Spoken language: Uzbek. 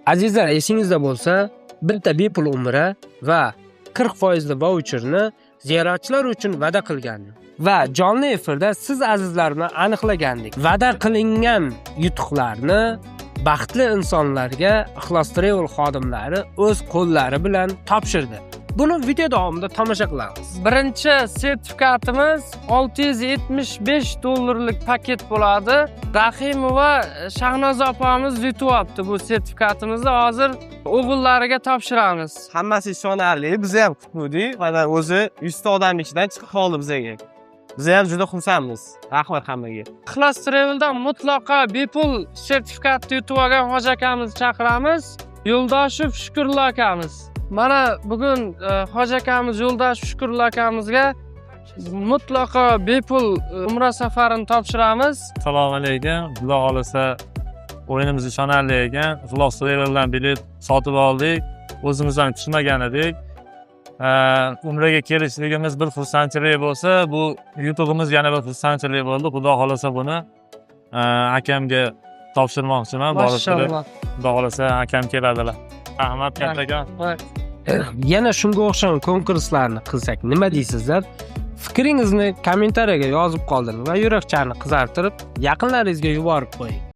Azizlar, esingizda bo'lsa, bitta bepul umra va 40% voucherni ziyoratchilar uchun va'da qilgandim. Va jonli efirda siz azizlarni aniqlagandik. Va'da qilingan yutuqlarni baxtli insonlarga Ixlos Travel xodimlari o'z qo'llari bilan topshirdi. Buni video davomida tomosha qilamiz. Birinchi sertifikatimiz $675 paket bo'ladi. Rahimova Shahnoza opamiz yutyapti bu sertifikatimizni. Hozir o'g'illariga topshiramiz. Hammasi ishonarli. Biz ham kutdik. Mana o'zi 100 ta odam ichidan chiqib qoldi bizga. Biz ham juda xursandmiz. Rahmat hammaga. Ixlos Traveldan mutlaqo bepul sertifikatni yutib olgan hoji akamizni chaqiramiz. Yo'ldoshev Shukurullo akamiz. Mana bugun hoji akamiz Yo'ldoshev Shukurullo akamizga mutlaqo bepul umra safarini topshiramiz. Assalomu alaykum. Xudo xolasa o'yinimiz ishonarli ekan. Ixlos Traveldan bilet sotib oldik. O'zimiz ham tushmagan edik. Umraga kelishligimiz bir xursandchilik bo'lsa, bu yutug'imiz yana bir xursandchilik bo'ldi. Xudo xolasa buni akamga topshirmoqchiman. Mashallah. Xudo xolasa akam keladilar. Rahmat kattakon. Yana shunga o'xshagan konkurslarni qilsak nima deysizlar? Fikringizni kommentariyaga yozib qoldiring va yurakcharni qizartirib, yaqinlaringizga yuborib qo'ying.